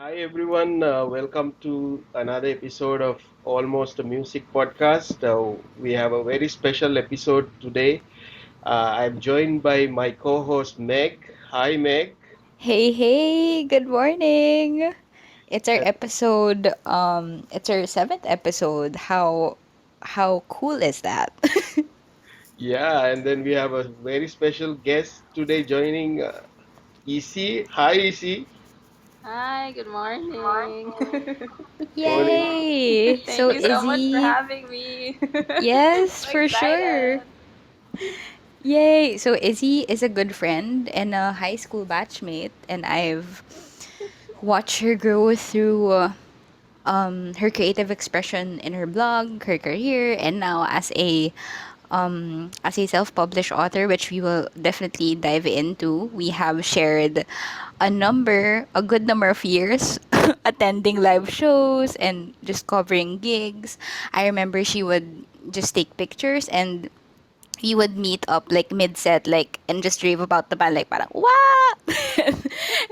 Hi everyone, welcome to another episode of Almost a Music Podcast. We have a very special episode today. I'm joined by my co-host Meg. Hi Meg. Hey, hey, good morning. It's our Uh, episode, it's our seventh episode. How cool is that? yeah, and then we have a very special guest today joining EC. Hi EC. Hi, good morning. Morning. Yay! Thank So you so much for Izzy, having me. yes, So for sure. excited. Yay! So Izzy is a good friend and a high school batchmate, and I've watched her grow through her creative expression in her blog, her career, and now as a self-published author, which we will definitely dive into. We have shared a good number of years attending live shows and just covering gigs. I remember she would just take pictures and we would meet up like mid-set like and just rave about the band like parang what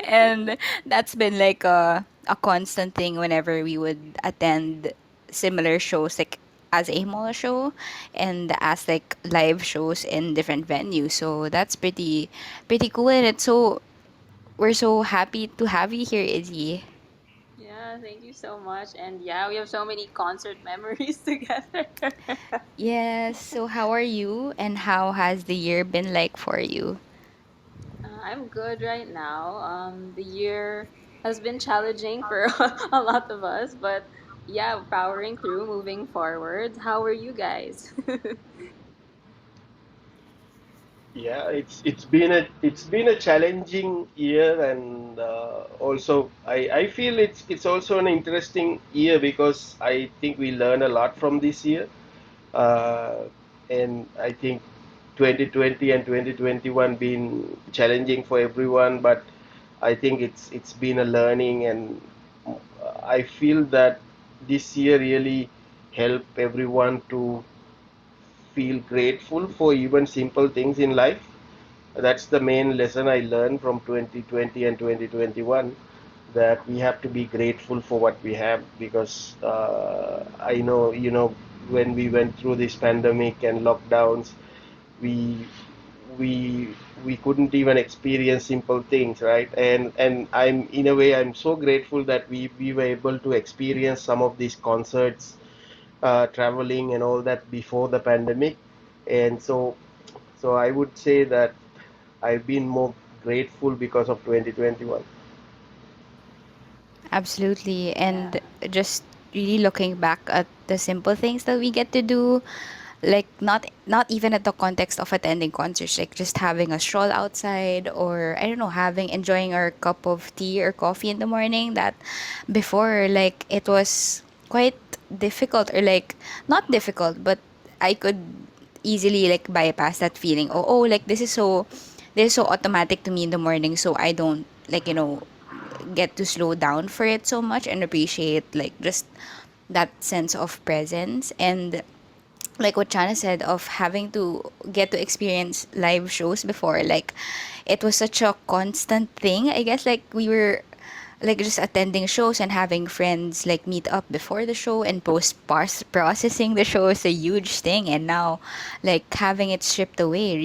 and that's been like a constant thing whenever we would attend similar shows like as a mall show and as like live shows in different venues, so that's pretty cool, and it's so we're so happy to have you here, Izzy. Yeah, thank you so much. And yeah, we have so many concert memories together. Yes, so how are you and how has the year been like for you? I'm good right now. The year has been challenging for a lot of us, but yeah, powering through, moving forward. How are you guys? Yeah, it's been a challenging year, and also I feel it's also an interesting year because I think we learn a lot from this year. Uh, and I think 2020 and 2021 been challenging for everyone, but I think it's been a learning, and I feel that this year really helped everyone to feel grateful for even simple things in life. That's the main lesson I learned from 2020 and 2021, that we have to be grateful for what we have, because I know, when we went through this pandemic and lockdowns, we we we couldn't even experience simple things, right? And I'm, in a way, I'm so grateful that we were able to experience some of these concerts, traveling and all that before the pandemic. And so I would say that I've been more grateful because of 2021. Absolutely. Yeah. And just really looking back at the simple things that we get to do, like not even at the context of attending concerts, like just having a stroll outside or I don't know, having enjoying our cup of tea or coffee in the morning, that before like it was quite difficult or like not difficult, but I could easily like bypass that feeling. Oh, like this is so automatic to me in the morning, so I don't like get to slow down for it so much and appreciate like just that sense of presence, and like what Chana said of having to get to experience live shows before, like it was such a constant thing, I guess, like we were like just attending shows and having friends like meet up before the show and processing the show is a huge thing, and now like having it stripped away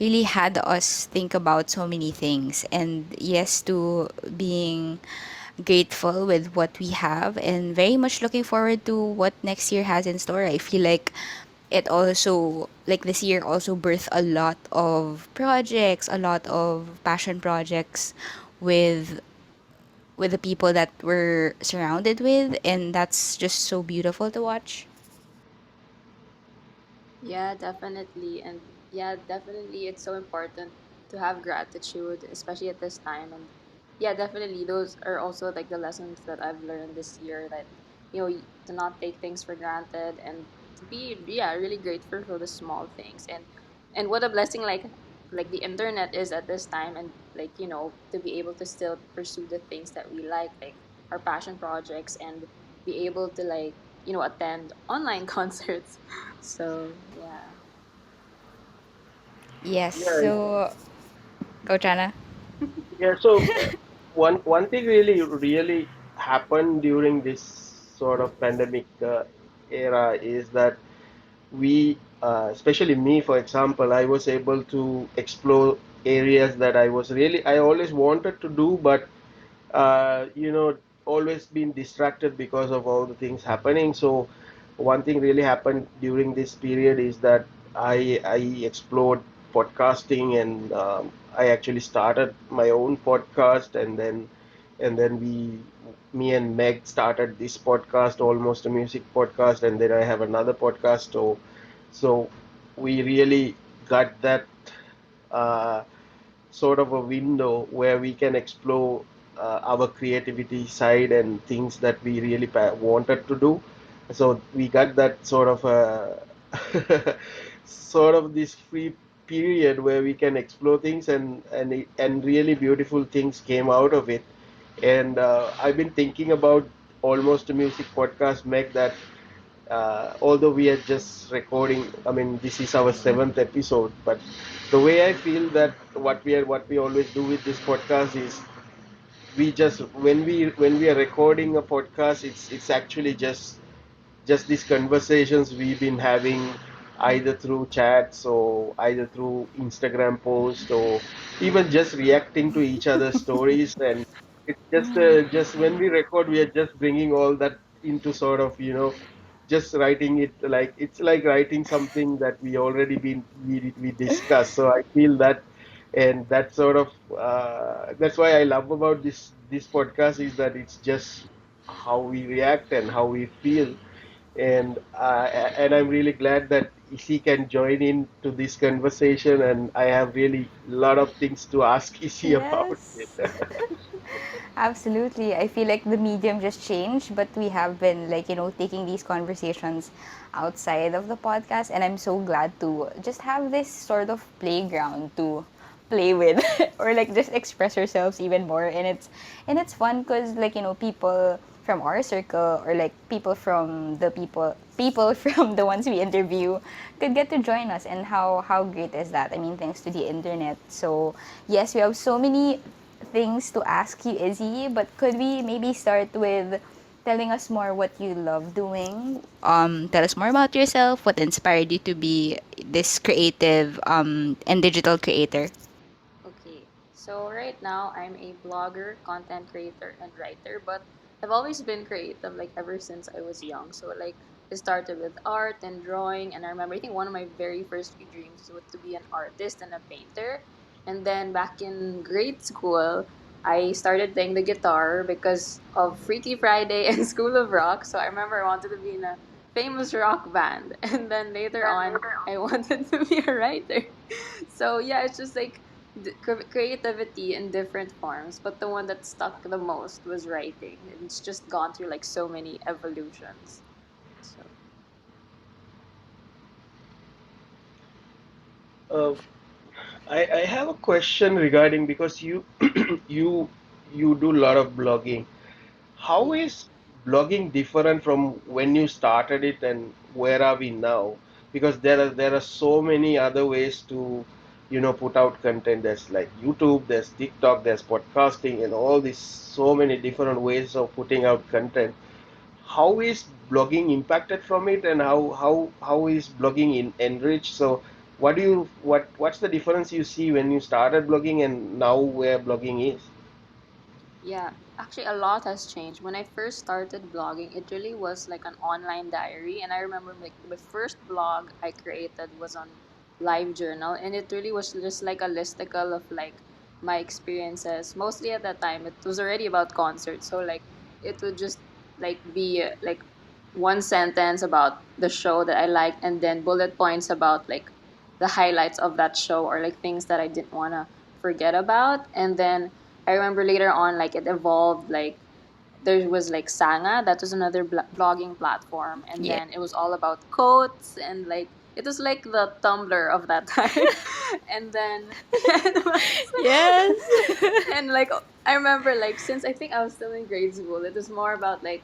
really had us think about so many things, and yes to being grateful with what we have and very much looking forward to what next year has in store. I feel like it also like this year also birthed a lot of projects, a lot of passion projects with the people that we're surrounded with, and that's just so beautiful to watch. Yeah, definitely. And yeah, definitely it's so important to have gratitude, especially at this time. And yeah, definitely those are also like the lessons that I've learned this year, that to not take things for granted and to be, yeah, really grateful for the small things. And what a blessing like the internet is at this time, and like, to be able to still pursue the things that we like our passion projects, and be able to like, attend online concerts. So yeah. Yes, Yeah, so go Chana. yeah. So one thing really happened during this sort of pandemic era is that we, especially me, for example, I was able to explore areas that I always wanted to do, but always been distracted because of all the things happening. So one thing really happened during this period is that I explored podcasting, and I actually started my own podcast, and then me and Meg started this podcast, almost a music podcast, and then I have another podcast. So we really got that uh, sort of a window where we can explore our creativity side and things that we really wanted to do. So we got that sort of sort of this free period where we can explore things, and really beautiful things came out of it. And I've been thinking about almost a music podcast, Meg, that although we are just recording, I mean, this is our seventh episode, but the way I feel that what we always do with this podcast is we just when we are recording a podcast, it's actually just these conversations we've been having either through chats or either through Instagram posts or even just reacting to each other's stories. And it's just when we record, we are just bringing all that into sort of, just writing it, like it's like writing something that we discussed. So I feel that, and that sort of that's why I love about this podcast is that it's just how we react and how we feel. And I'm really glad that Issy can join in to this conversation, and I have really a lot of things to ask Issy about it. Yes. Absolutely. I feel like the medium just changed, but we have been like, taking these conversations outside of the podcast, and I'm so glad to just have this sort of playground to play with or like just express ourselves even more. And it's fun cuz like, people from our circle or like people from the ones we interview could get to join us, and how great is that? I mean, thanks to the internet. So, yes, we have so many things to ask you, Izzy, but could we maybe start with telling us more what you love doing? Tell us more about yourself, what inspired you to be this creative and digital creator. Okay, so right now I'm a blogger, content creator, and writer, but I've always been creative like ever since I was young. So like it started with art and drawing, and I remember I think one of my very first few dreams was to be an artist and a painter. And then back in grade school, I started playing the guitar because of Freaky Friday and School of Rock. So I remember I wanted to be in a famous rock band, and then later on I wanted to be a writer. So yeah, it's just like creativity in different forms, but the one that stuck the most was writing. And it's just gone through like so many evolutions. So Uh, I have a question regarding, because you you do a lot of blogging. How yeah. is blogging different from when you started it, and where are we now? Because there are so many other ways to, put out content. There's like YouTube, there's TikTok, there's podcasting, and all these so many different ways of putting out content. How is blogging impacted from it, and how is blogging enriched? So what's the difference you see when you started blogging and now where blogging is? Yeah, actually, a lot has changed. When I first started blogging, it really was like an online diary. And I remember like the first blog I created was on Live Journal, and it really was just like a listicle of like my experiences. Mostly at that time, it was already about concerts, so like it would just like be like one sentence about the show that I liked, and then bullet points about like the highlights of that show or like things that I didn't want to forget about, and then I remember later on, like it evolved. Like there was like Sanga, that was another blogging platform, and Yeah. then it was all about quotes and like it was like the Tumblr of that time, and then it was, Yes. and like I remember like since I think I was still in grade school, it was more about like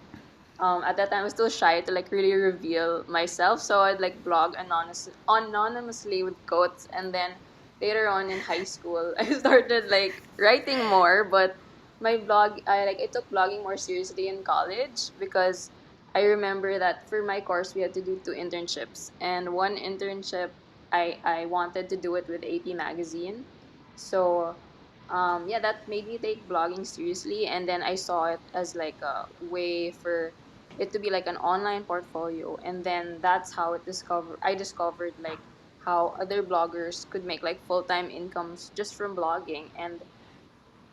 at that time I was still shy to like really reveal myself, so I'd like blog anonymously with quotes, and then later on in high school I started like writing more, but my blog, I took blogging more seriously in college because I remember that for my course we had to do two internships, and one internship I wanted to do it with AP magazine. So yeah, that made me take blogging seriously, and then I saw it as like a way for it to be like an online portfolio, and then that's how I discovered like how other bloggers could make like full-time incomes just from blogging. And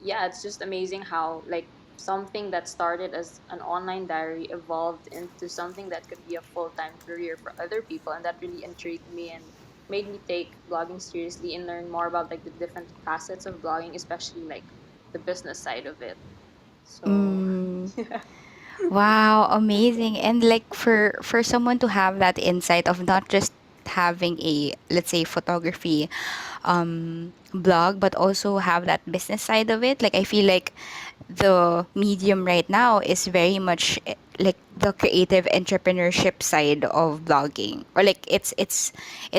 yeah, it's just amazing how like something that started as an online diary evolved into something that could be a full-time career for other people, and that really intrigued me and made me take blogging seriously and learn more about like the different facets of blogging, especially like the business side of it. So Mm. yeah. Wow, amazing. And like for someone to have that insight of not just having a, let's say, photography blog, but also have that business side of it. Like I feel like the medium right now is very much like the creative entrepreneurship side of blogging, or like it's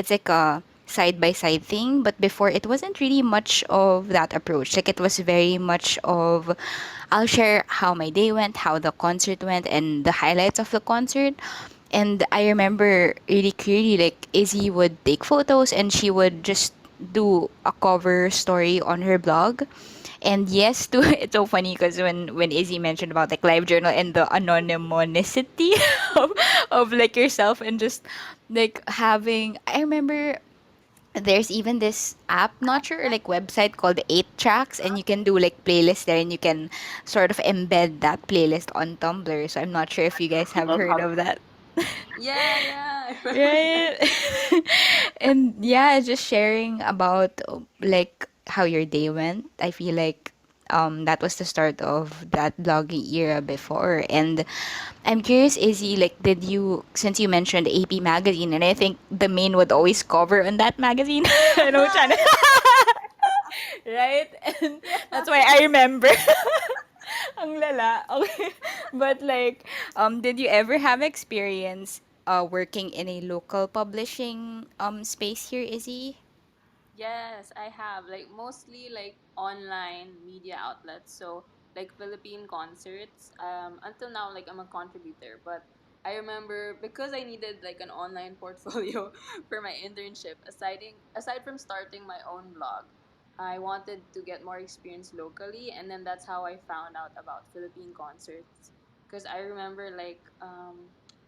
like a side by side thing. But before, it wasn't really much of that approach. Like it was very much of, I'll share how my day went, how the concert went, and the highlights of the concert. And I remember really clearly, like Izzy would take photos and she would just do a cover story on her blog. And yes, too, it's so funny because when Izzy mentioned about like live journal and the anonymity of, of like yourself and just like having, I remember there's even this app, not sure, or like website called 8 Tracks, and you can do like playlists there, and you can sort of embed that playlist on Tumblr. So I'm not sure if you guys have heard of that. Yeah, yeah, I remember that. Right. And yeah, just sharing about like how your day went. I feel like that was the start of that blogging era before. And I'm curious, Izzy, like did you, since you mentioned AP magazine, and I think the main would always cover on that magazine. I know, Channa. Right? And Yeah. that's why I remember. Ang lala. Okay. But like, did you ever have experience working in a local publishing space here, Izzy? Yes, I have. Like mostly like online media outlets. So like Philippine Concerts. Until now, like I'm a contributor, but I remember because I needed like an online portfolio for my internship. Aside from starting my own blog, I wanted to get more experience locally, and then that's how I found out about Philippine Concerts. Because I remember like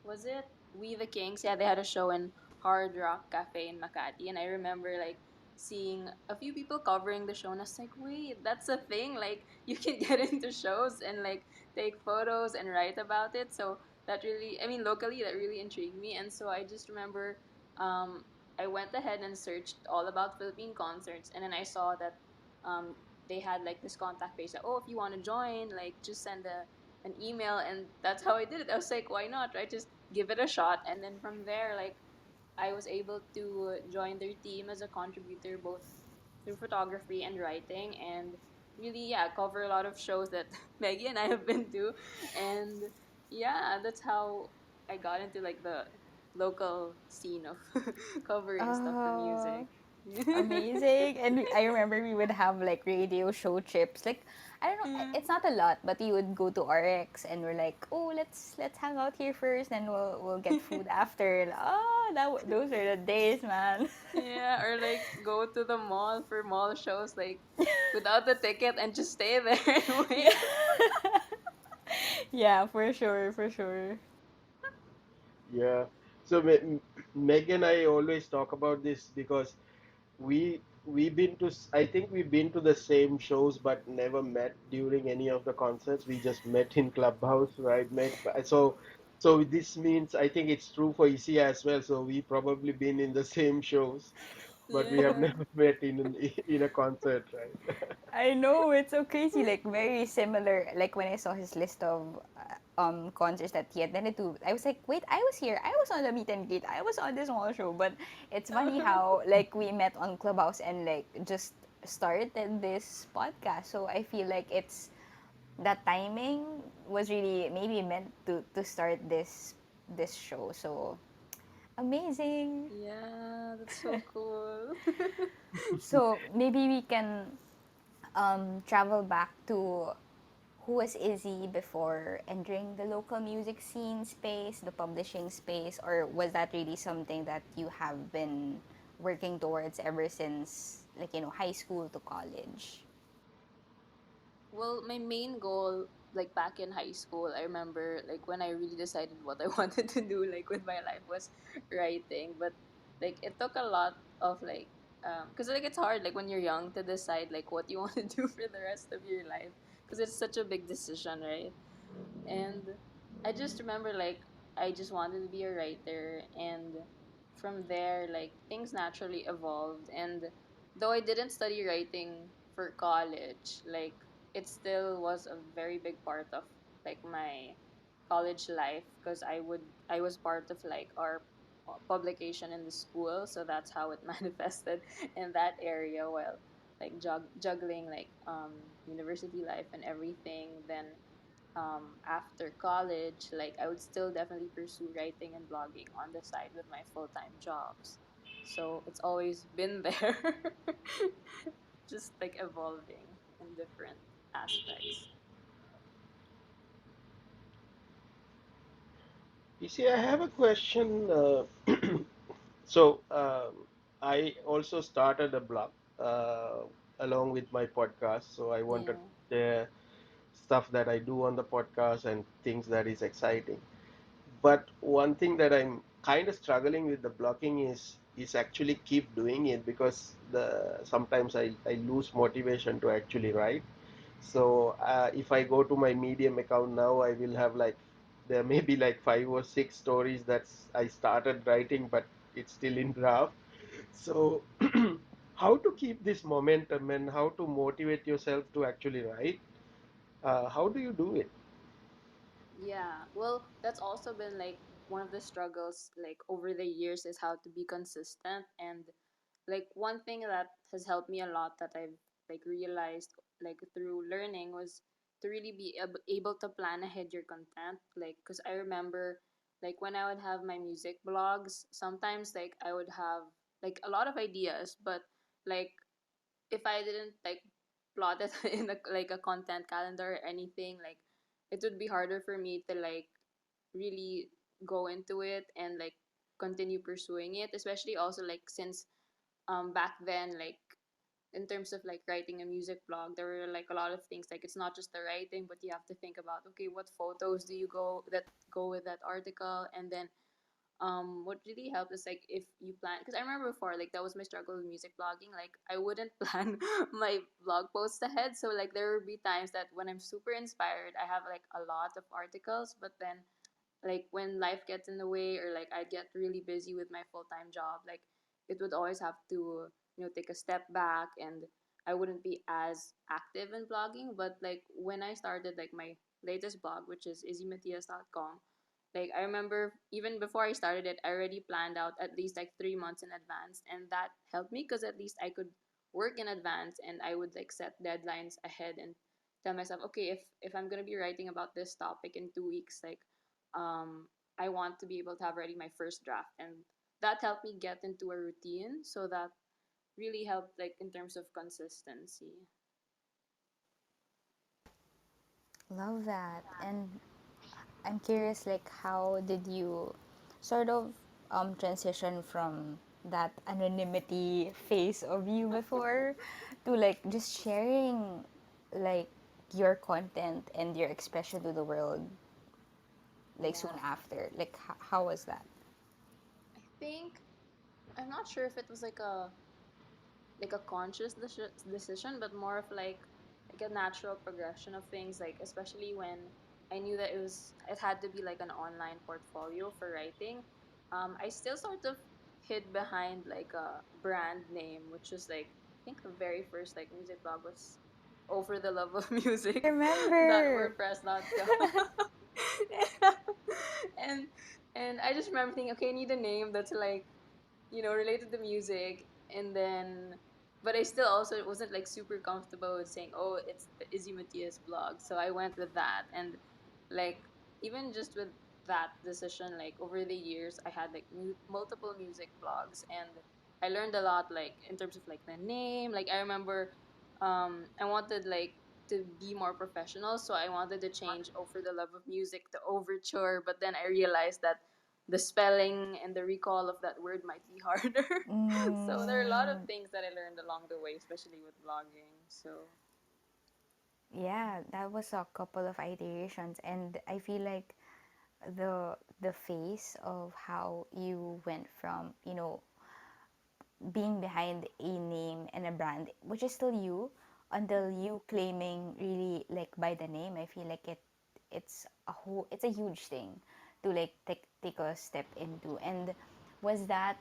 was it We the Kings? Yeah, they had a show in Hard Rock Cafe in Makati, and I remember like seeing a few people covering the show, and I was like, wait, that's a thing, like you can get into shows and like take photos and write about it. So that really, I mean, locally that really intrigued me. And so I just remember um, I went ahead and searched all about Philippine Concerts, and then I saw that um, they had like this contact page that, oh, if you want to join, like just send an email. And that's how I did it. I was like, why not, right? Just give it a shot. And then from there, like I was able to join their team as a contributor both through photography and writing, and really, yeah, cover a lot of shows that Maggie and I have been to. And yeah, that's how I got into like the local scene of covering stuff for music. Oh, amazing. And I remember we would have like radio show trips. Like I don't know, Yeah. it's not a lot, but we would go to RX and we're like, "Oh, let's hang out here first, and we'll get food after." Oh, those are the days, man. Yeah, or like go to the mall for mall shows like without the ticket and just stay there and Yeah. wait. Yeah, for sure, for sure. Yeah. So Meg and I always talk about this because we've been to I think we've been to the same shows but never met during any of the concerts. We just met in Clubhouse, right, Meg? So this means I think it's true for Isia as well. So we probably been in the same shows, but we have Yeah. never met in a concert, right? I know, it's so crazy. Like very similar. Like when I saw his list of concerts that he attended to, I was like, wait, I was here. I was on the meet and greet. I was on this small show. But it's funny how like we met on Clubhouse and like just started this podcast. So I feel like it's that timing was really maybe meant to start this show. So amazing. Yeah, that's so cool. So maybe we can travel back to who was Izzy before entering the local music scene space, the publishing space, or was that really something that you have been working towards ever since, like, high school to college? Well, my main goal, like back in high school, I remember like when I really decided what I wanted to do, like with my life, was writing. But like it took a lot of like, cause like it's hard like when you're young to decide like what you want to do for the rest of your life, cause it's such a big decision, right? And I just remember like I just wanted to be a writer, and from there like things naturally evolved. And though I didn't study writing for college, like it still was a very big part of like my college life, because I was part of like our publication in the school, so that's how it manifested in that area. While like juggling like university life and everything, then after college, like I would still definitely pursue writing and blogging on the side with my full time jobs. So it's always been there, just like evolving in different aspects. You see, I have a question. So, I also started a blog along with my podcast. So, I wanted Yeah. the stuff that I do on the podcast and things that is exciting. But one thing that I'm kind of struggling with the blocking is actually keep doing it because the sometimes I lose motivation to actually write. So if I go to my Medium account now, I will have like there may be like 5 or 6 stories that's I started writing, but it's still in draft. So how to keep this momentum and how to motivate yourself to actually write? How do you do it? Yeah. Well, that's also been like one of the struggles like over the years, is how to be consistent. And like one thing that has helped me a lot that I've like realized like through learning was to really be able to plan ahead your content. Like cuz I remember like when I would have my music blogs, sometimes like I would have like a lot of ideas, but like if I didn't like plot it in like a content calendar or anything, like it would be harder for me to like really go into it and like continue pursuing it, especially also like since back then, like in terms of like writing a music blog, there were like a lot of things, like it's not just the writing, but you have to think about, okay, what photos do you go with that article. And then what really helped is like if you plan, because I remember before like that was my struggle with music blogging, like I wouldn't plan my blog posts ahead. So like there would be times that when I'm super inspired, I have like a lot of articles, but then like when life gets in the way, or like I get really busy with my full-time job, like it would always have to take a step back, and I wouldn't be as active in blogging. But like when I started like my latest blog, which is izzymatias.com, like I remember even before I started it, I already planned out at least like 3 months in advance, and that helped me because at least I could work in advance, and I would like set deadlines ahead and tell myself, okay, if I'm gonna be writing about this topic in 2 weeks, like um, I want to be able to have ready my first draft, and that helped me get into a routine. So that really helped, like in terms of consistency. Love that. And I'm curious, like, how did you sort of transition from that anonymity phase of you before to like just sharing like your content and your expression to the world like soon Yeah, after? Like, how was that? I think I'm not sure if it was like a conscious decision, but more of like a natural progression of things. Like especially when I knew that it had to be like an online portfolio for writing. I still sort of hid behind like a brand name, which was like I think the very first like music blog was Over the Love of I Music dot remember. wordpress.com. and and I just remember thinking, okay, I need a name that's like related to music. And then, but I still also wasn't like super comfortable with saying, oh, it's the Izzy Matias blog. So I went with that. And like, even just with that decision, like over the years, I had like multiple music blogs, and I learned a lot, like in terms of like the name. Like, I remember I wanted like to be more professional, so I wanted to change "Oh for the Love of Music" to "Overture," but then I realized that the spelling and the recall of that word might be harder. So there are a lot of Mm, things that I learned along the way, especially with blogging. So yeah, that was a couple of iterations, and I feel like the face of how you went from, being behind a name and a brand, which is still you, until you claiming really like by the name. I feel like it's a huge thing to like take a step into. And was that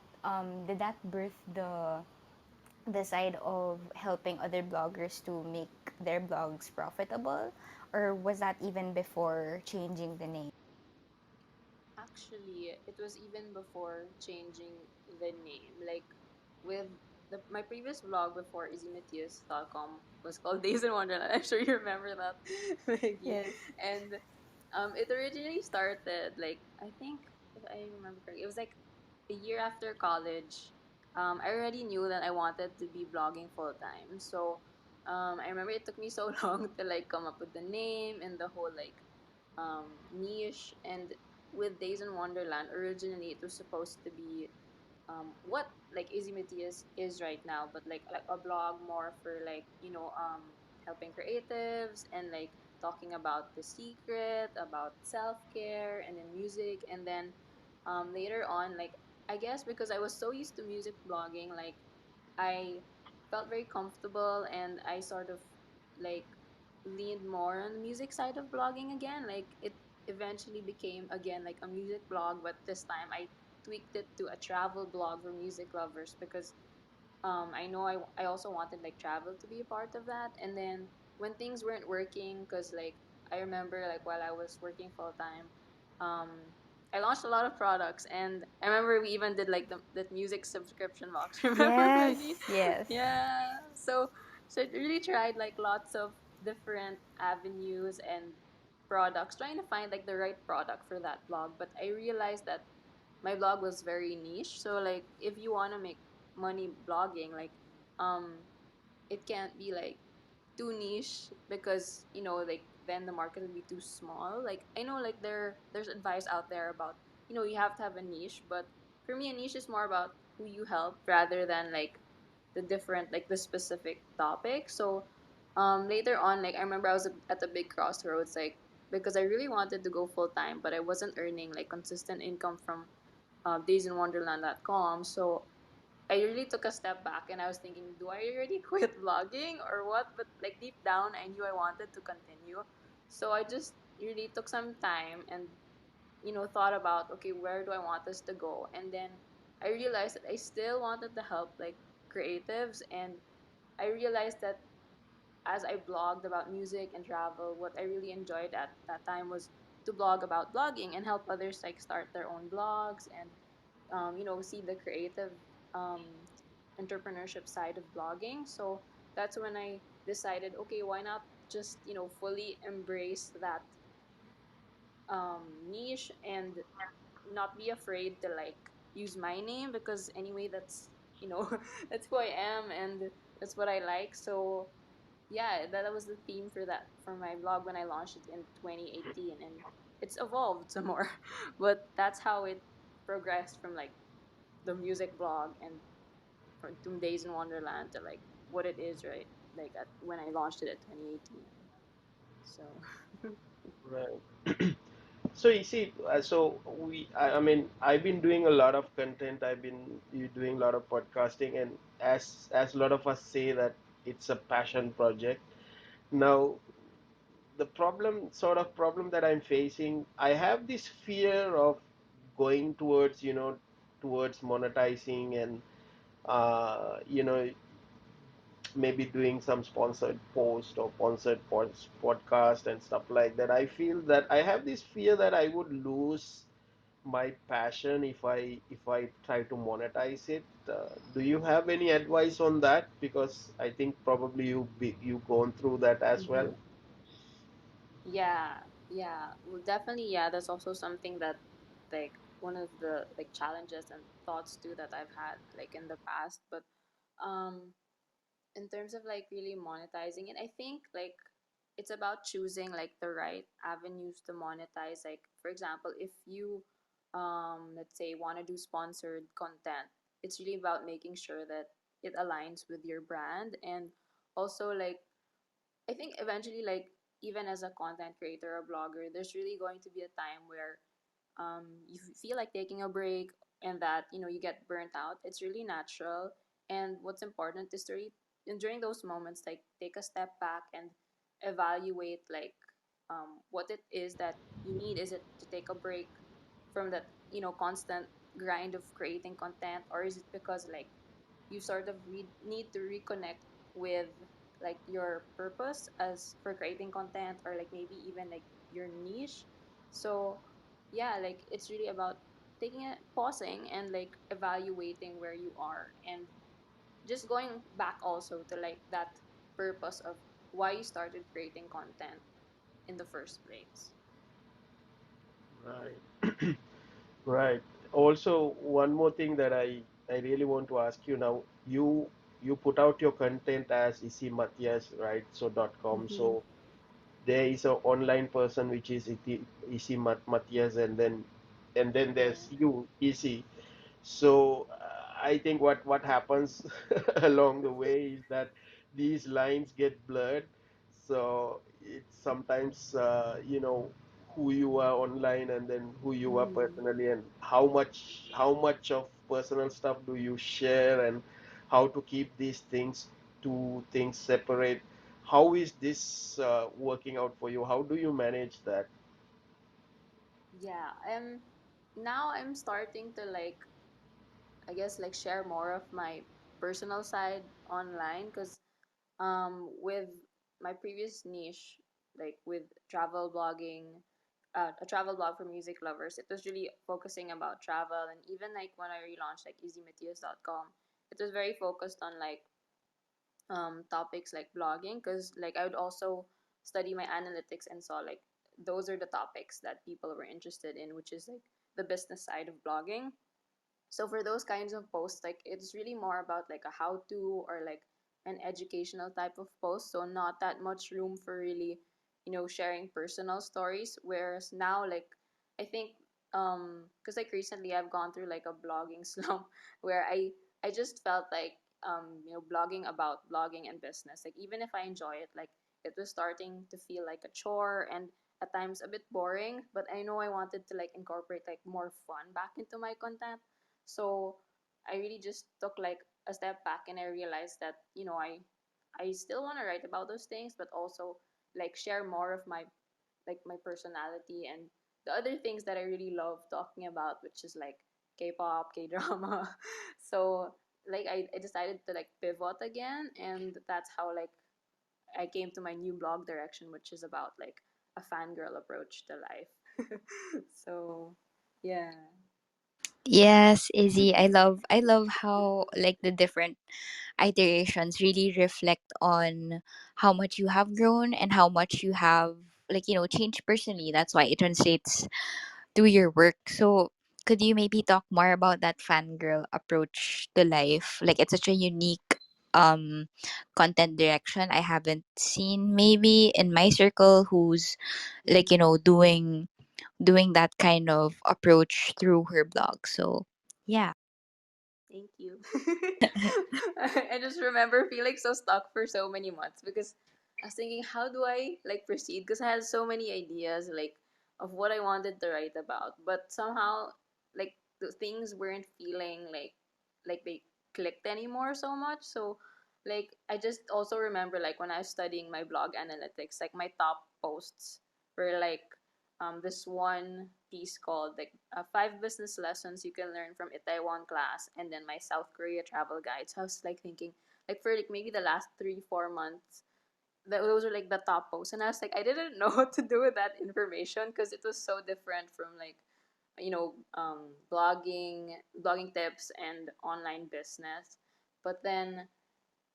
did that birth the side of helping other bloggers to make their blogs profitable, or was that even before changing the name? actually, it was even before changing the name. Like with my previous blog before izzymatias.com was called Days in Wonderland. I'm sure you remember that, Maggie. Yes. And it originally started like I think if I remember correctly, it was like a year after college. I already knew that I wanted to be blogging full time. So I remember it took me so long to like come up with the name and the whole like niche. And with Days in Wonderland, originally it was supposed to be what like Izzy Matias is right now, but like a blog more for like helping creatives and like talking about the secret, about self care, and then music, and then later on, like I guess because I was so used to music blogging, like I felt very comfortable and I sort of like leaned more on the music side of blogging again. Like it eventually became again like a music blog, but this time I tweaked it to a travel blog for music lovers because I know I also wanted like travel to be a part of that. And then when things weren't working, because like I remember like while I was working full time, um, I launched a lot of products, and I remember we even did like the music subscription box. Remember, Maggie? Yes, yes. Yeah. So I really tried like lots of different avenues and products, trying to find like the right product for that blog. But I realized that my blog was very niche. So like if you want to make money blogging, like um it can't be like too niche because like then the market would be too small. Like I know like there's advice out there about you have to have a niche, but for me a niche is more about who you help rather than like the different like the specific topic. So later on, like I remember I was at a big crossroads, like because I really wanted to go full time, but I wasn't earning like consistent income from daysinwonderland.com. So I really took a step back and I was thinking, do I already quit vlogging or what? But like deep down, I knew I wanted to continue. So I just really took some time and, thought about, okay, where do I want this to go? And then I realized that I still wanted to help like creatives. And I realized that as I blogged about music and travel, what I really enjoyed at that time was to blog about blogging and help others like start their own blogs and see the creative um, entrepreneurship side of blogging. So that's when I decided, okay, why not just fully embrace that niche and not be afraid to like use my name because anyway that's that's who I am and that's what I like. So yeah, that was the theme for that for my blog when I launched it in 2018, and it's evolved some more. But that's how it progressed from like the music blog and from to Days in Wonderland to like what it is right like when I launched it at 2018. So Right. So you see, I mean, I've been doing a lot of content. I've been doing a lot of podcasting, and as a lot of us say that it's a passion project. Now, the problem that I'm facing, I have this fear of going towards, towards monetizing and, uh, you know, maybe doing some sponsored post or sponsored podcast and stuff like that. I feel that I have this fear that I would lose my passion if I try to monetize it. Do you have any advice on that? Because I think probably you gone through that as well. mhm. Yeah, yeah, well definitely, yeah, that's also something that like one of the like challenges and thoughts too that I've had like in the past. But um in terms of like really monetizing it, I think like it's about choosing like the right avenues to monetize. Like for example, if you let's say want to do sponsored content, it's really about making sure that it aligns with your brand. And also like I think eventually, like even as a content creator or blogger, there's really going to be a time where you feel like taking a break, and that you get burnt out. It's really natural, and what's important is to and during those moments, like take a step back and evaluate like what it is that you need. Is it to take a break from that constant grind of creating content, or is it because like you sort of need to reconnect with like your purpose as for creating content, or like maybe even like your niche. So yeah, like it's really about taking it, pausing, and like evaluating where you are, and just going back also to like that purpose of why you started creating content in the first place. Right. Right. Also, one more thing that I really want to ask you now. You put out your content as Izzy Matias, right? So .com. Mm-hmm. So there is a online person which is Izzy Matias, and then Yeah. there's you, Izzy. So I think what happens along the way is that these lines get blurred. So it's sometimes who you are online and then who you are Mm-hmm. personally, and how much of personal stuff do you share, and how to keep these two things separate. How is this working out for you? How do you manage that? Yeah. Now I'm starting to like, I guess, like share more of my personal side online, because with my previous niche, like with travel blogging, a travel blog for music lovers, it was really focusing about travel. And even like when I relaunched like easymatias.com, it was very focused on like topics like blogging, because like I would also study my analytics and saw like those are the topics that people were interested in, which is like the business side of blogging. So for those kinds of posts, like it's really more about like a how to, or like an educational type of post, so not that much room for really sharing personal stories. Whereas now, like I think because like recently I've gone through like a blogging slump where I just felt like blogging about blogging and business, like even if I enjoy it, like it was starting to feel like a chore, and at times a bit boring. But I know I wanted to like incorporate like more fun back into my content. So I really just took like a step back, and I realized that I still want to write about those things, but also like share more of my personality and the other things that I really love talking about, which is like K-pop, K-drama. So like I decided to like pivot again, and that's how like I came to my new blog direction, which is about like a fangirl approach to life. So yeah. Yes, Izzy, I love how like the different iterations really reflect on how much you have grown and how much you have changed personally. That's why it translates to your work. So could you maybe talk more about that fangirl approach to life? Like it's such a unique um content direction I haven't seen maybe in my circle who's Mm-hmm. doing that kind of approach through her blog. So yeah. Thank you. I just remember feeling so stuck for so many months, because I was thinking, how do I like proceed? Because I had so many ideas like of what I wanted to write about, but somehow like the things weren't feeling like they clicked anymore so much. So like I just also remember like when I was studying my blog analytics, like my top posts were like this one piece called like five business lessons you can learn from Itaewon class, and then my South Korea travel guide. So I was like thinking, like for like maybe the last 3 4 months, those are like the top posts, and I was like I didn't know what to do with that information, because it was so different from like blogging tips and online business. But then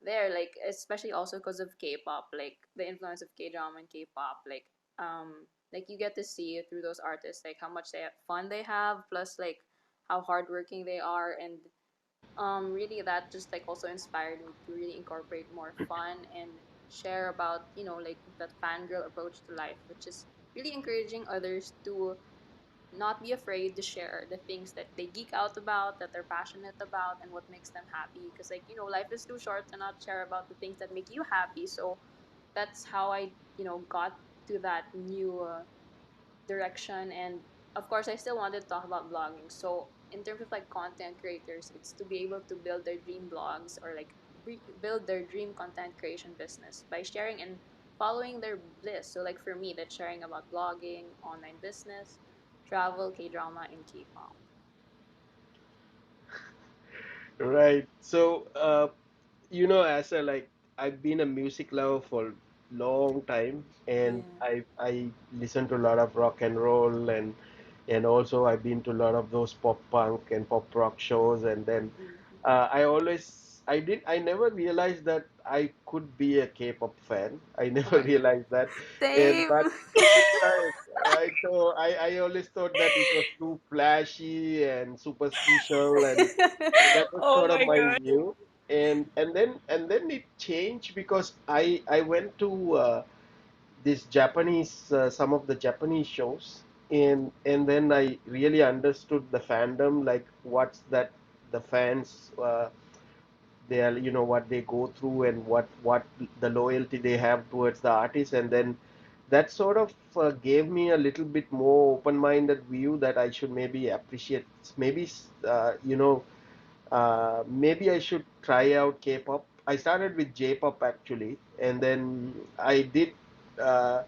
there, like especially also because of K-pop, like the influence of K-drama and K-pop, like you get to see through those artists like how much fun they have, plus like how hardworking they are. And really that just like also inspired me to really incorporate more fun and share about, like that fangirl approach to life, which is really encouraging others to not be afraid to share the things that they geek out about, that they're passionate about, and what makes them happy. Because, like, life is too short to not share about the things that make you happy. So that's how I, got to that new direction. And of course, I still wanted to talk about blogging. So in terms of like content creators, it's to be able to build their dream blogs, or like build their dream content creation business by sharing and following their bliss. So like for me, that's sharing about blogging, online business, travel, K drama, and K-pop. Right. So, as a like I've been a music lover for long time, and Yeah. I listen to a lot of rock and roll, and also I've been to a lot of those pop punk and pop rock shows, and then Mm-hmm. I never realized that I could be a K-pop fan. I Oh never my god. realized that, and Same. but right, right. So I always thought that it was too flashy and superficial, and that was Oh sort of my my god. view. And then it changed because I went to this Japanese some of the Japanese shows, and then I really understood the fandom, like what's that the fans they are, what they go through, and what the loyalty they have towards the artist. And then that sort of gave me a little bit more open-minded view that I should maybe appreciate, maybe maybe I should try out K-pop. I started with J-pop actually, and then I did uh,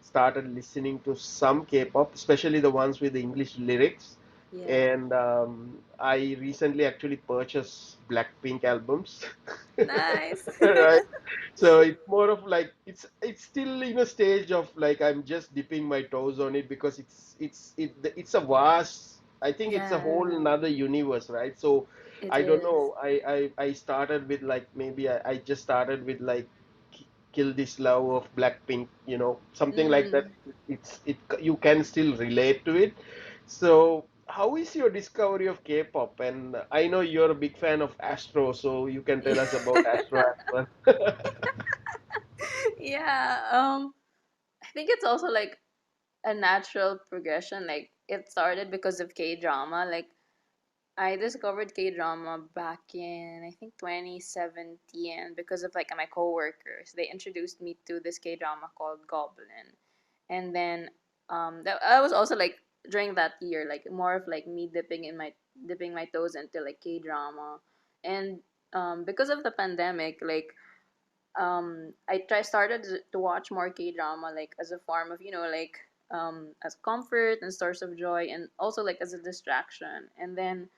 started listening to some K-pop, especially the ones with the English lyrics. Yeah. And I recently actually purchased Blackpink albums. Nice. Right. So it's more of like it's still in a stage of like I'm just dipping my toes on it because it's a vast. I think it's a Yeah, whole another universe, right? So it I don't is. know. I started with like maybe I just started with like Kill This Love of Blackpink, something like that. Mm. It you can still relate to it. So how is your discovery of K-pop? And I know you're a big fan of Astro, so you can tell us about Astro as well. Yeah, I think it's also like a natural progression. Like it started because of K drama. Like I discovered K drama back in I think 2017 because of like my coworkers. They introduced me to this K drama called Goblin, and then that I was also like during that year like more of like me dipping my toes into like K drama, and because of the pandemic, like I try started to watch more K drama like as a form of like as comfort and source of joy, and also like as a distraction. And then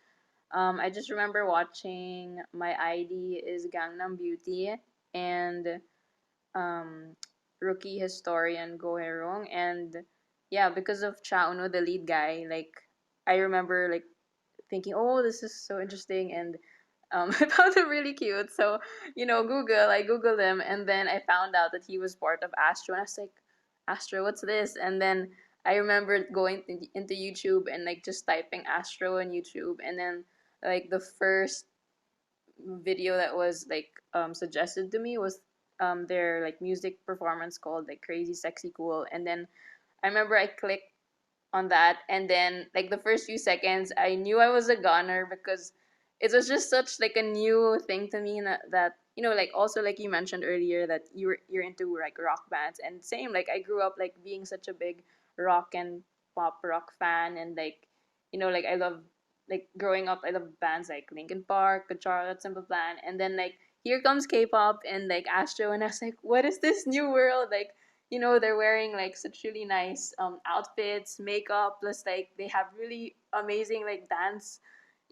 I just remember watching My ID is Gangnam Beauty and um, Rookie Historian Go Herong, and yeah, because of Cha Uno, the lead guy, like I remember like thinking, oh, this is so interesting, and I found him really cute. So, I Googled him, and then I found out that he was part of Astro, and I was like, Astro, what's this? And then I remember going into YouTube and like just typing Astro on YouTube, and then like the first video that was like suggested to me was their like music performance called like Crazy Sexy Cool, and then I remember I clicked on that, and then like the first few seconds I knew I was a goner because it was just such like a new thing to me, that like also like you mentioned earlier that you're into like rock bands, and same, like I grew up like being such a big rock and pop rock fan, and like like I love like growing up I love bands like Linkin Park, Good Charlotte, Simple Plan, and then like here comes K-pop and like Astro, and I was like, what is this new world? Like they're wearing like such really nice outfits, makeup, plus like they have really amazing like dance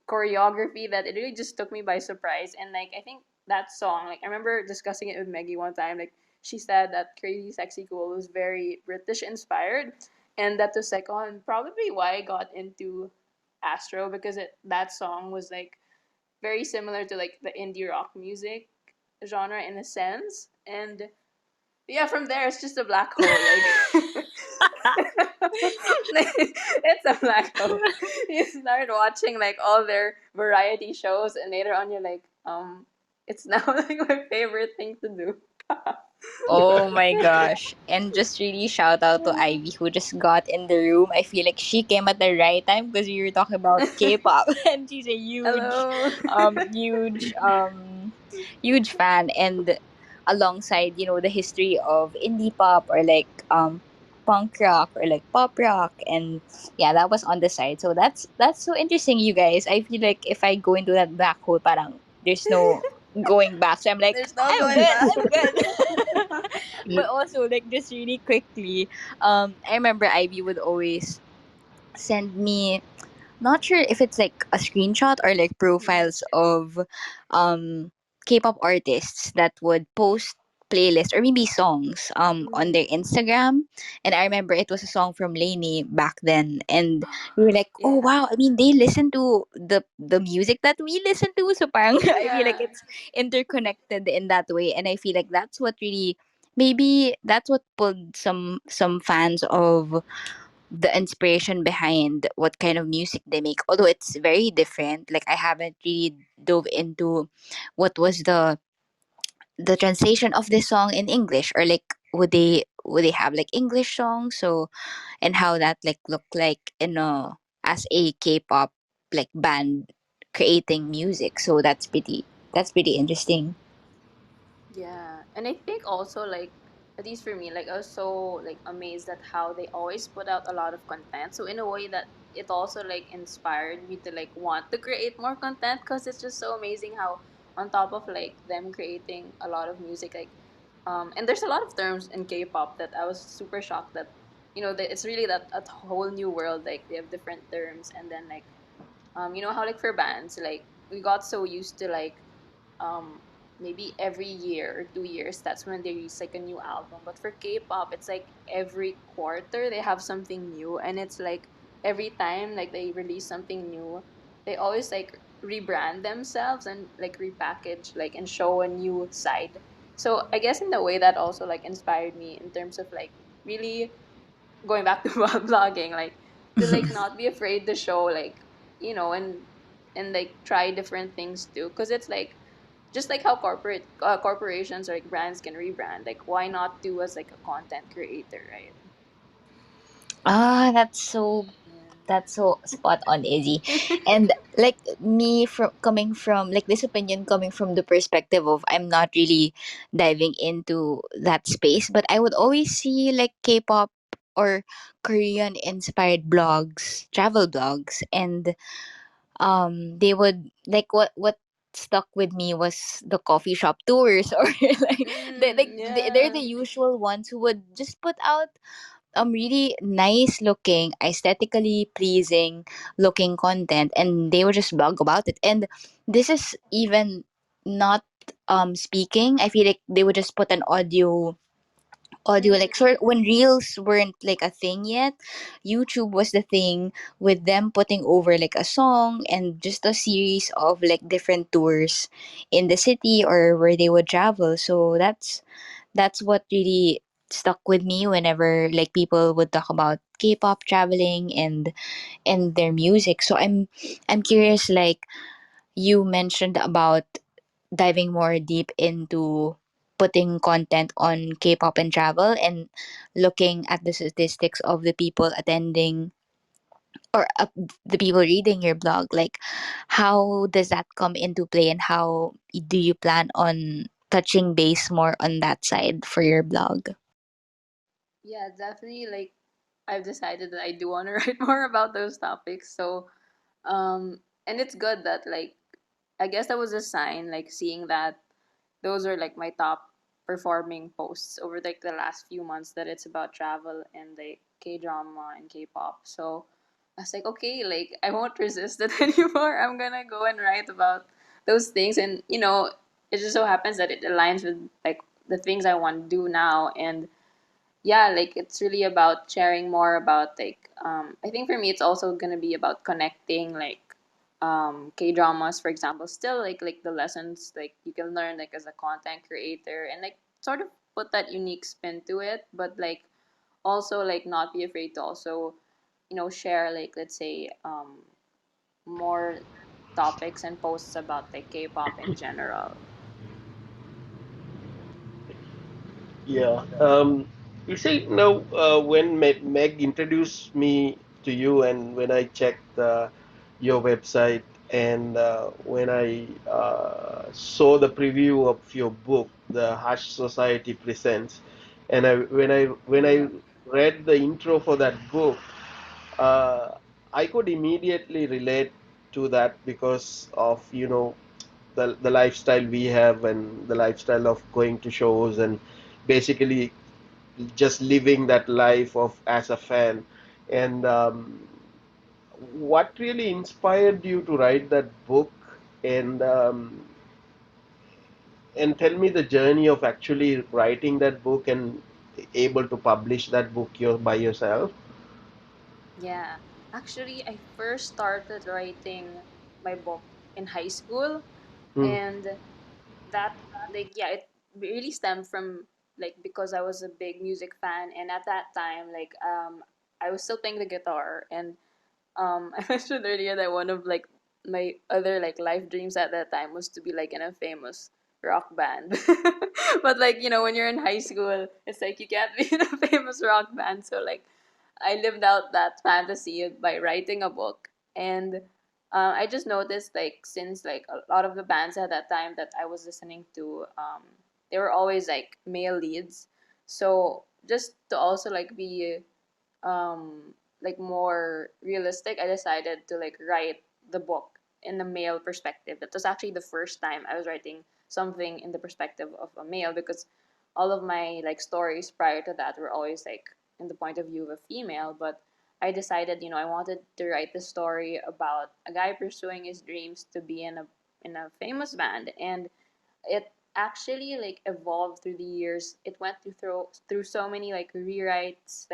choreography that it really just took me by surprise. And like I think that song, like I remember discussing it with Maggie one time, like she said that Crazy Sexy Cool was very British inspired, and that was like on probably why I got into Astro, because that song was like very similar to like the indie rock music genre in a sense. And yeah, from there it's just a black hole. Like it's a black hole. You start watching like all their variety shows, and later on you're like, it's now like my favorite thing to do. Oh my gosh. And just really shout out to Ivy who just got in the room. I feel like she came at the right time because we were talking about K-pop and she's a Hello. huge huge fan, and alongside, the history of indie pop or like punk rock or like pop rock, and yeah, that was on the side. So that's so interesting, you guys. I feel like if I go into that black hole, parang there's no going back. So I'm like, There's no I'm going good, back. I'm good. But also like just really quickly, I remember Ivy would always send me, not sure if it's like a screenshot or like Mm. profiles of um K-pop artists that would post playlists or maybe songs on Mm. their Instagram. And I remember it was a song from Lainey back then, and we were like, oh Yeah. wow, I mean they listen to the music that we listen to, so parang I feel like Yeah. it's interconnected in that way. And I feel like that's what really, maybe that's what pulled some fans of the inspiration behind what kind of music they make, although it's very different. Like I haven't really dove into what was the translation of this song in English, or like would they have like English songs, so and how that like look like in a as a K-pop like band creating music. So that's pretty interesting. Yeah, and I think also like at least for me, like I was so like amazed at how they always put out a lot of content. So in a way that it also like inspired me to like want to create more content because it's just so amazing how on top of like them creating a lot of music like and there's a lot of terms in K-pop that I was super shocked that that it's really that a whole new world, like they have different terms. And then like how like for bands like we got so used to like um maybe every year or 2 years that's when they release like a new album, but for K-pop it's like every quarter they have something new. And it's like every time like they release something new they always like rebrand themselves and like repackage like and show a new side. So I guess in the way that also like inspired me in terms of like really going back to blogging, like to like not be afraid to show like and like try different things too, because it's like just like how corporations or like brands can rebrand, like why not do as like a content creator, right? Ah, that's so spot on, Izzy. And like me, from coming from like this opinion coming from the perspective of I'm not really diving into that space, but I would always see like K-pop or Korean inspired blogs, travel blogs, and they would like what stuck with me was the coffee shop tours, or like they're the Yeah. usual ones who would just put out really nice looking, aesthetically pleasing looking content, and they would just blog about it. And this is even not speaking. I feel like they would just put an audio like Mm. sort when reels weren't like a thing yet. YouTube was the thing, with them putting over like a song and just a series of like different tours in the city or where they would travel. So that's what really stuck with me whenever like people would talk about K-pop traveling and their music. So I'm curious, like you mentioned about diving more deep into putting content on K-pop and travel, and looking at the statistics of the people attending, or the people reading your blog. Like how does that come into play, and how do you plan on touching base more on that side for your blog? Yeah, definitely like I've decided that I do want to write more about those topics. So and it's good that like I guess that was a sign, like seeing that those are like my top performing posts over like the last few months, that it's about travel and like K drama and K pop. So I was like, okay, like I won't resist it anymore. I'm gonna go and write about those things. And it just so happens that it aligns with like the things I want to do now. And yeah, like it's really about sharing more about like I think for me it's also gonna be about connecting like K dramas, for example, still like the lessons like you can learn like as a content creator, and like sort of put that unique spin to it, but like also like not be afraid to also share like let's say more topics and posts about like K-pop in general. Yeah. You see, now when Meg introduced me to you, and when I checked your website, and when I saw the preview of your book, The Hush Society Presents, and when I Yeah. read the intro for that book, uh, I could immediately relate to that because of, the lifestyle we have, and the lifestyle of going to shows, and basically just living that life of as a fan. And what really inspired you to write that book, and tell me the journey of actually writing that book and able to publish that book by yourself. Yeah. Actually, I first started writing my book in high school, Hmm. and that yeah, it really stemmed from because I was a big music fan, and at that time I was still playing the guitar, and I mentioned earlier that one of my other life dreams at that time was to be in a famous rock band. But when you're in high school, it's like you can't be in a famous rock band. So I lived out that fantasy by writing a book. And I just noticed since a lot of the bands at that time that I was listening to, they were always male leads. So just to also be um more realistic, I decided to write the book in a male perspective. That was actually the first time I was writing something in the perspective of a male, because all of my stories prior to that were always in the point of view of a female. But I decided, I wanted to write the story about a guy pursuing his dreams to be in a famous band. And it actually evolved through the years. It went through so many rewrites,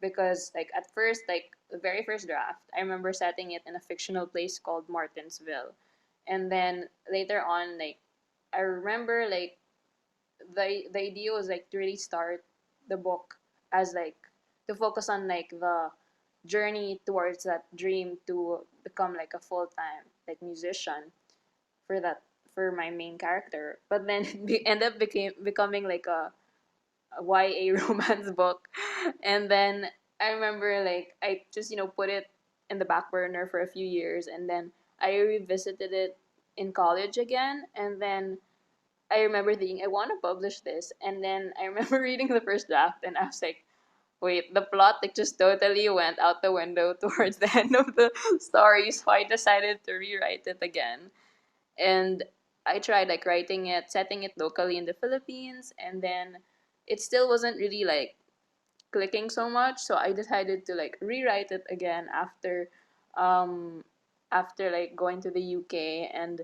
because at first, the very first draft, I remember setting it in a fictional place called Martinsville. And then later on, I remember the idea was to really start the book as to focus on the journey towards that dream to become a full-time musician for that for my main character. But then it ended up becoming a YA romance book. And then I remember I just put it in the back burner for a few years, and then I revisited it in college again. And then I remember thinking I want to publish this, and then I remember reading the first draft, and I was like, wait, the plot just totally went out the window towards the end of the story. So I decided to rewrite it again. And I tried writing it, setting it locally in the Philippines, and then it still wasn't really clicking so much. So I decided to rewrite it again um after going to the UK. And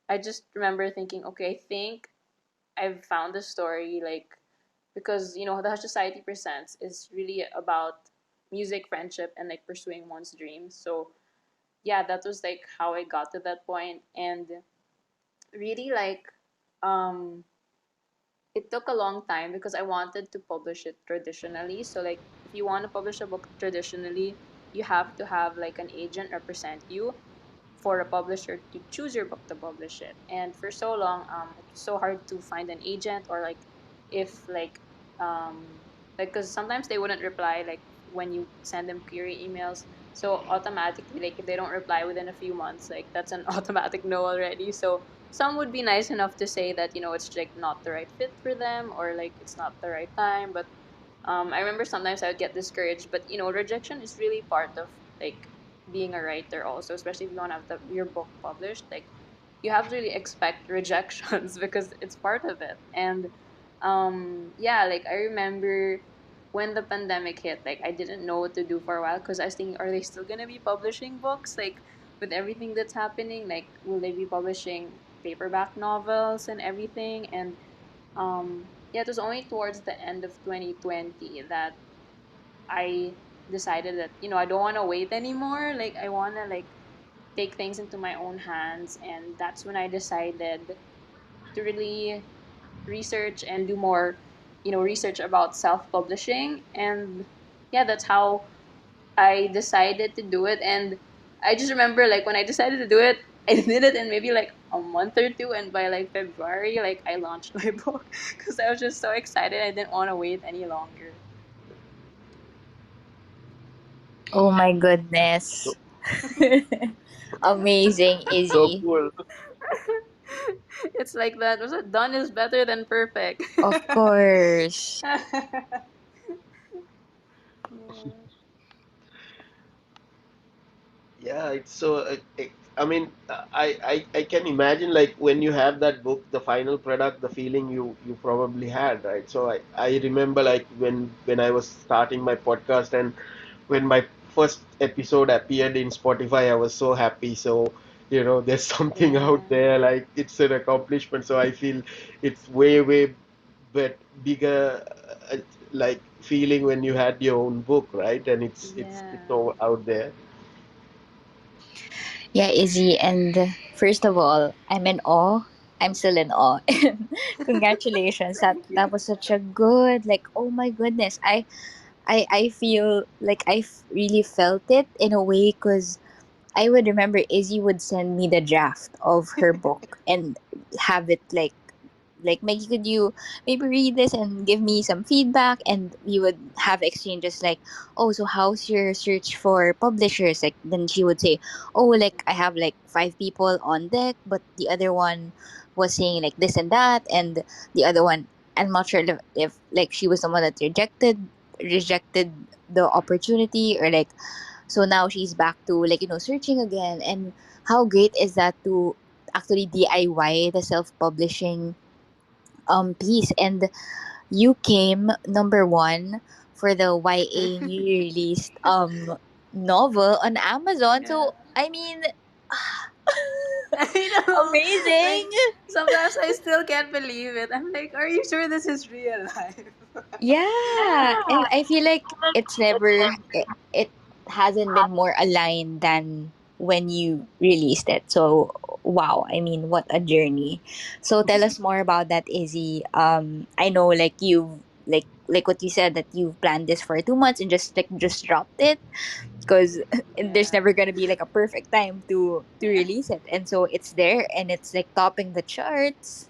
I just remember thinking, okay, I think I've found the story, because the Hush Society Presents is really about music, friendship, and pursuing one's dreams. So yeah, that was how I got to that point. And really um it took a long time because I wanted to publish it traditionally. So if you want to publish a book traditionally, you have to have an agent represent you for a publisher to choose your book to publish it. And for so long, it was so hard to find an agent, or if because sometimes they wouldn't reply when you send them query emails. So automatically, if they don't reply within a few months, that's an automatic no already. So some would be nice enough to say that it's not the right fit for them, or it's not the right time. But I remember sometimes I would get discouraged. But rejection is really part of being a writer also, especially if you want to have your book published. You have to really expect rejections because it's part of it. And yeah, I remember when the pandemic hit, I didn't know what to do for a while, because I was thinking, are they still gonna be publishing books with everything that's happening? Will they be publishing paperback novels and everything? And yeah, it was only towards the end of 2020 that I decided that I don't want to wait anymore. I want to take things into my own hands. And that's when I decided to really research and do more research about self-publishing. And yeah, that's how I decided to do it. And I just remember when I decided to do it, I did it in maybe like a month or two, and by like February, like I launched my book because I was just so excited. I didn't want to wait any longer. Oh my So, goodness. Amazing, so Izzy. cool. It's like that. Was it done is better than perfect? Of course. Yeah. Yeah, it's so. I mean, I can imagine like when you have that book, the final product, the feeling you probably had, right? So I remember like when I was starting my podcast and when my first episode appeared in Spotify, I was so happy. So there's something out Yeah. there, like it's an accomplishment. So I feel it's way but bigger, like feeling when you had your own book, right? And it's Yeah. all out there. Yeah, Izzy. And first of all, I'm in awe. I'm still in awe. And congratulations. That was such a good, like, oh my goodness. I feel like really felt it in a way because I would remember Izzy would send me the draft of her book and have it like Maggie, could you maybe read this and give me some feedback? And we would have exchanges like, oh, so how's your search for publishers? Like then she would say, oh, like I have like five people on deck, but the other one was saying like this and that, and the other one, I'm not sure if like she was someone that rejected the opportunity, or like so now she's back to like searching again. And how great is that to actually DIY the self-publishing piece. And you came number one for the YA newly released novel on Amazon. Yeah. So I mean, I know. amazing. Like sometimes I still can't believe it. I'm like, are you sure this is real life? Yeah, and I feel like it hasn't been more aligned than when you released it. So wow, I mean, what a journey. So tell us more about that, Izzy. I know like you like what you said, that you've planned this for 2 months and just dropped it because there's Yeah. never gonna be like a perfect time to release it, and so it's there and it's like topping the charts.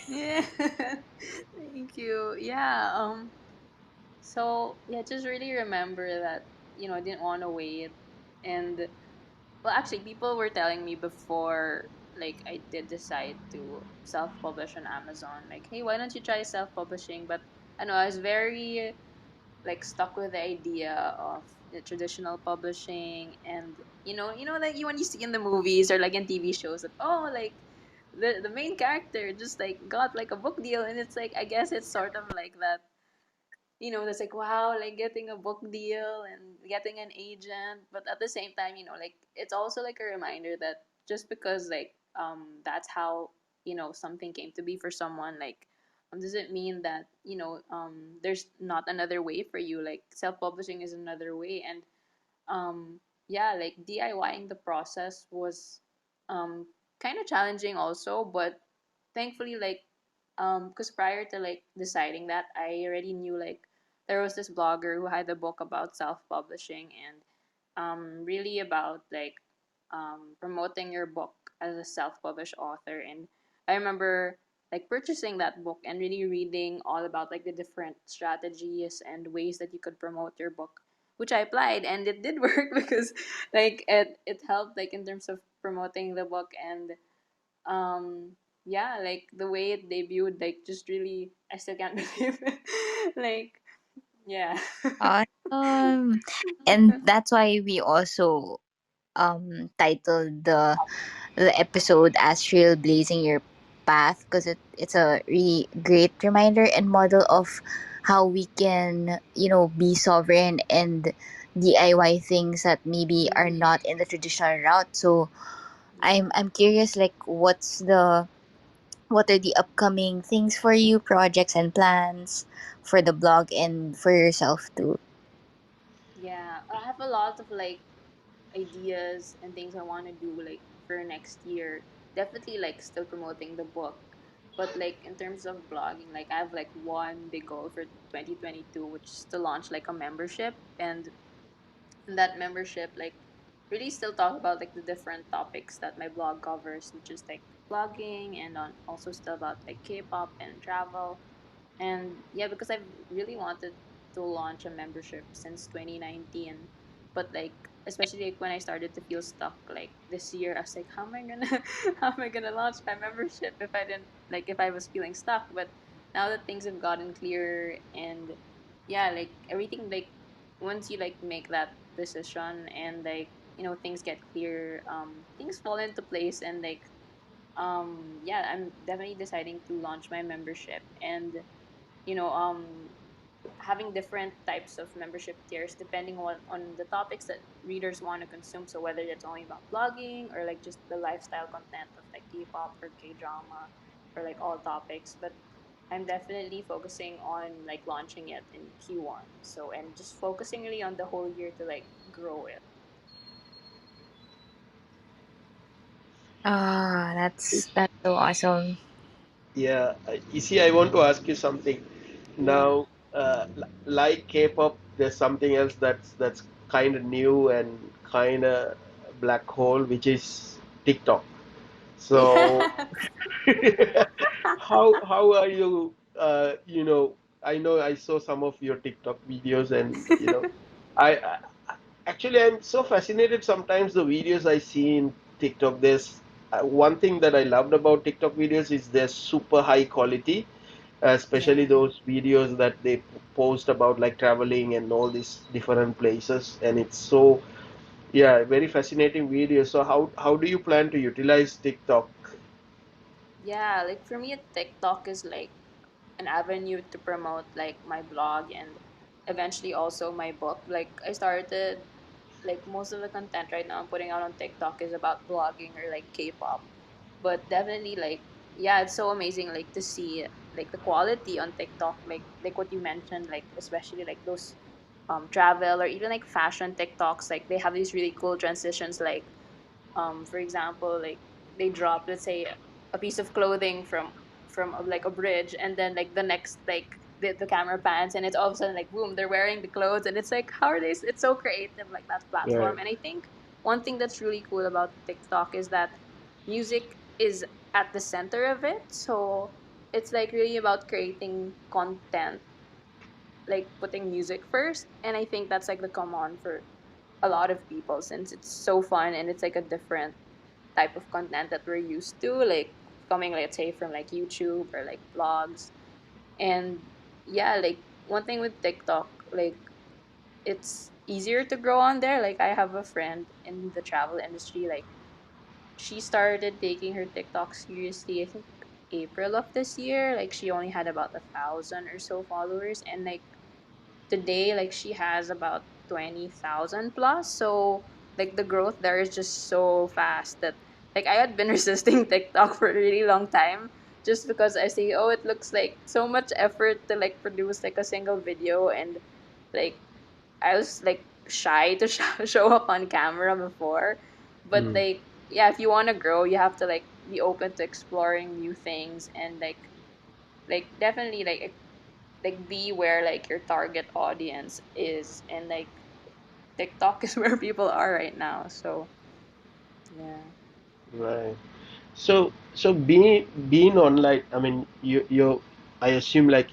Yeah. Thank you. Yeah. So yeah, just really remember that, I didn't want to wait. And well, actually people were telling me before, like I did decide to self publish on Amazon, like, hey, why don't you try self publishing? But I know I was very like stuck with the idea of the traditional publishing. And like you when you see in the movies or like in TV shows that, oh, like the main character just like got like a book deal, and it's like, I guess it's sort of like that. That's like, wow, like getting a book deal and getting an agent. But at the same time, like it's also like a reminder that just because like that's how something came to be for someone, like doesn't mean that there's not another way for you. Like self-publishing is another way. And yeah, like DIYing the process was um kind of challenging also. But thankfully, like because prior to like deciding that, I already knew like there was this blogger who had a book about self-publishing, and really about like promoting your book as a self-published author. And I remember like purchasing that book and really reading all about like the different strategies and ways that you could promote your book, which I applied, and it did work because like it helped like in terms of promoting the book. And yeah, like the way it debuted, like just really, I still can't believe it. Like, yeah. Awesome. And that's why we also titled the episode as Trailblazing Your Path, because it's a really great reminder and model of how we can, be sovereign and DIY things that maybe are Mm, not in the traditional route. So yeah. I'm curious, like what are the upcoming things for you, projects and plans for the blog and for yourself too? Yeah, I have a lot of like ideas and things I want to do like for next year. Definitely like still promoting the book. But like in terms of blogging, like I have like one big goal for 2022, which is to launch like a membership. And in that membership, like really still talk about like the different topics that my blog covers, which is like blogging and on also still about like K-pop and travel. And yeah, because I've really wanted to launch a membership since 2019, but like especially like when I started to feel stuck like this year, I was like, how am I gonna how am I gonna launch my membership if I didn't like if I was feeling stuck? But now that things have gotten clearer and yeah, like everything like once you like make that decision and like things get clear, things fall into place and like yeah, I'm definitely deciding to launch my membership and you know um having different types of membership tiers depending on the topics that readers want to consume, so whether it's only about blogging or like just the lifestyle content of like K-pop or K-drama or like all topics. But I'm definitely focusing on like launching it in Q1, so and just focusing really on the whole year to like grow it. Ah, that's so awesome. Yeah, you see, I want to ask you something. Mm. Now, like K-pop, there's something else that's kind of new and kind of black hole, which is TikTok. So, Yes. how are you? I know I saw some of your TikTok videos, and I actually I'm so fascinated sometimes the videos I see in TikTok. There's one thing that I loved about TikTok videos is they're super high quality, especially Yeah. those videos that they post about like traveling and all these different places, and it's so, yeah, very fascinating videos. So how do you plan to utilize TikTok? Yeah, like for me, TikTok is like an avenue to promote like my blog and eventually also my book. Like I started like most of the content right now I'm putting out on TikTok is about blogging or like K-pop. But definitely like yeah, it's so amazing like to see like the quality on TikTok, like what you mentioned, like especially like those travel or even like fashion TikToks, like they have these really cool transitions like for example like they drop, let's say, a piece of clothing from like a bridge and then like the next like the camera pans and it's all of a sudden like boom, they're wearing the clothes and it's like how are they it's so creative like that Right. platform. And I think one thing that's really cool about TikTok is that music is at the center of it, so it's like really about creating content, like putting music first. And I think that's like the common for a lot of people since it's so fun and it's like a different type of content that we're used to, like coming, let's say, from like YouTube or like blogs. And yeah, like one thing with TikTok, like it's easier to grow on there. Like I have a friend in the travel industry, like she started taking her TikTok seriously, I think April of this year. Like she only had about 1,000 or so followers, and like today like she has about 20,000 plus. So like the growth there is just so fast that like I had been resisting TikTok for a really long time just because I see, oh, it looks like so much effort to like produce like a single video. And like I was like shy to show up on camera before. But Hmm. like yeah, if you want to grow you have to like be open to exploring new things and like definitely like be where like your target audience is. And like TikTok is where people are right now. So yeah. Right. So being online, I mean, I assume like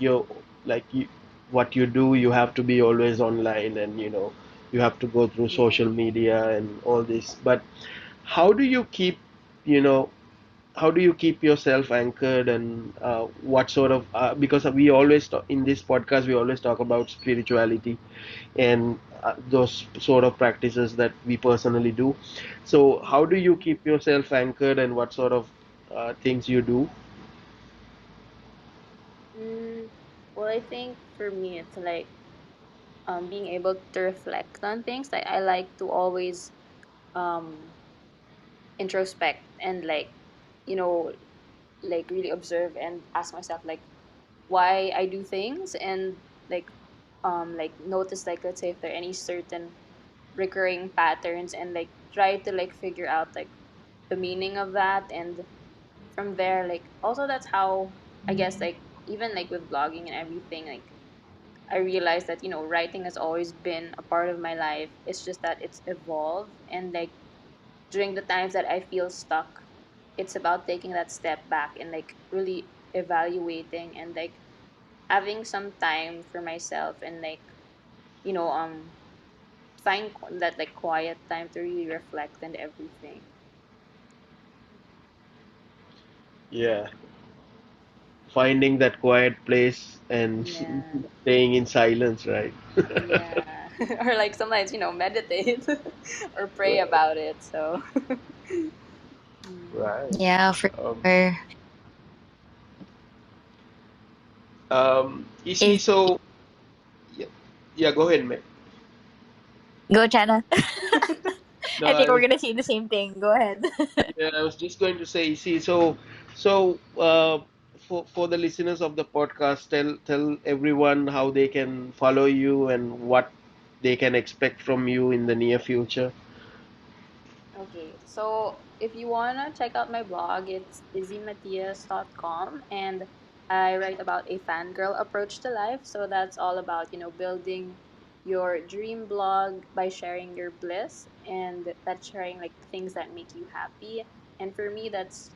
what you do, you have to be always online, and you have to go through Yeah. social media and all this. But how do you keep, you know, how do you keep yourself anchored, and what sort of because we always in this podcast we always talk about spirituality and those sort of practices that we personally do. So, how do you Mm-hmm. keep yourself anchored, and what sort of things you do? Mm, well, I think for me it's like being able to reflect on things. Like I like to always um introspect and like you know like really observe and ask myself like why I do things. And like notice like, let's say, if there are any certain recurring patterns and like try to like figure out like the meaning of that. And from there, like also that's how I guess like even like with blogging and everything, like I realized that, writing has always been a part of my life. It's just that it's evolved. And like during the times that I feel stuck, it's about taking that step back and like really evaluating and like having some time for myself and like, you know, find that like quiet time to really reflect and everything. Yeah, finding that quiet place and Yeah. staying in silence, right? Yeah. Or like sometimes, meditate or pray Right. about it. So, mm. Right. Yeah, for Um, sure. you see, Is so yeah, yeah, go ahead, mate. go, Chana. No, I think we're gonna say the same thing. Go ahead. yeah, I was just going to say, see, for the listeners of the podcast, tell everyone how they can follow you and what they can expect from you in the near future. Okay, so if you wanna check out my blog, it's izzymatias.com, and I write about a fangirl approach to life. So that's all about, building your dream blog by sharing your bliss, and that's sharing like things that make you happy. And for me, that's,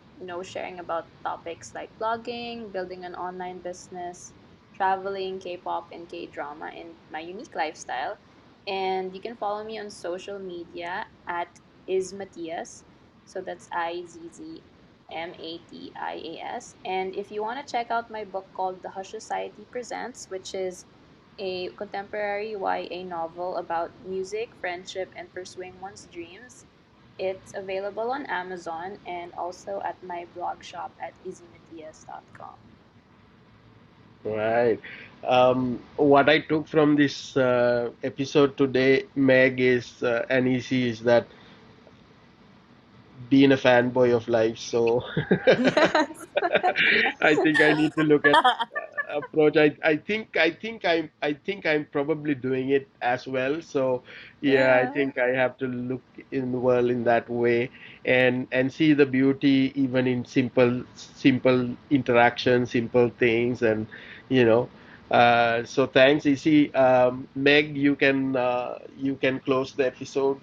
sharing about topics like blogging, building an online business, traveling, K-pop, and K-drama, and my unique lifestyle. And you can follow me on social media at is Matias. So that's IZZMATIAS. And if you want to check out my book called The Hush Society Presents, which is a contemporary YA novel about music, friendship, and pursuing one's dreams, it's available on Amazon and also at my blog shop at izzymatias.com. Right. What I took from this episode today, Meg, is and Easy, is that being a fanboy of life. So Yes. I think I need to look at approach. I think I'm probably doing it as well. So yeah, I Yeah. think I have to look in the world in that way and see the beauty even in simple interactions, simple things, and you know. So thanks, Isi. Meg, you can close the episode.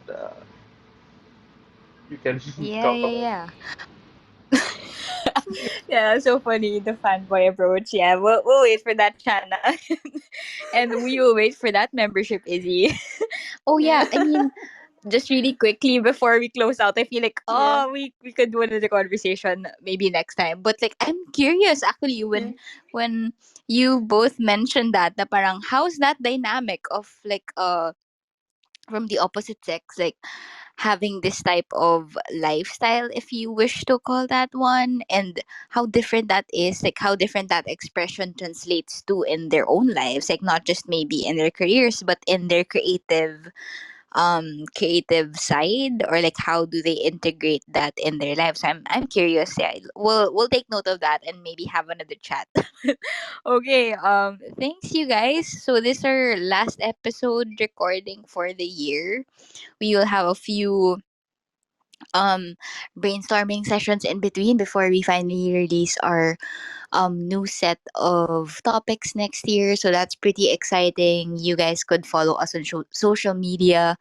You can Yeah, talk yeah, about. yeah. Yeah, so funny the fanboy approach. Yeah, we'll wait for that, Chana, and we will wait for that membership, Izzy. Oh yeah, Yeah. I mean, just really quickly before we close out, I feel like Yeah. we could do another conversation maybe next time. But like I'm curious actually Yeah. when you both mentioned that, na parang how's that dynamic of like from the opposite sex, like having this type of lifestyle, if you wish to call that one, and how different that is, like how different that expression translates to in their own lives, like not just maybe in their careers but in their creative side, or like how do they integrate that in their lives. I'm curious. Yeah, we'll take note of that and maybe have another chat. Okay, thanks you guys. So this is our last episode recording for the year. We will have a few um brainstorming sessions in between before we finally release our new set of topics next year. So that's pretty exciting. You guys could follow us on social media.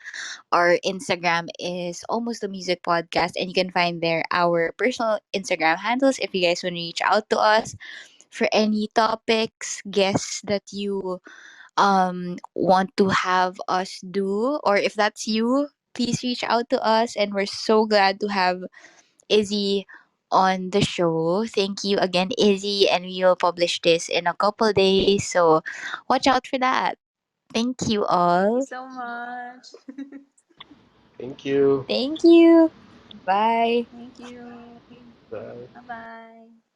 Our Instagram is Almost a Music Podcast, and you can find there our personal Instagram handles if you guys want to reach out to us for any topics, guests that you want to have us do, or if that's you, please reach out to us. And we're so glad to have Izzy on the show. Thank you again, Izzy, and we will publish this in a couple days, so watch out for that. Thank you Thank you all. so much. Thank you. Thank you. Bye. Thank you. Bye. Bye bye.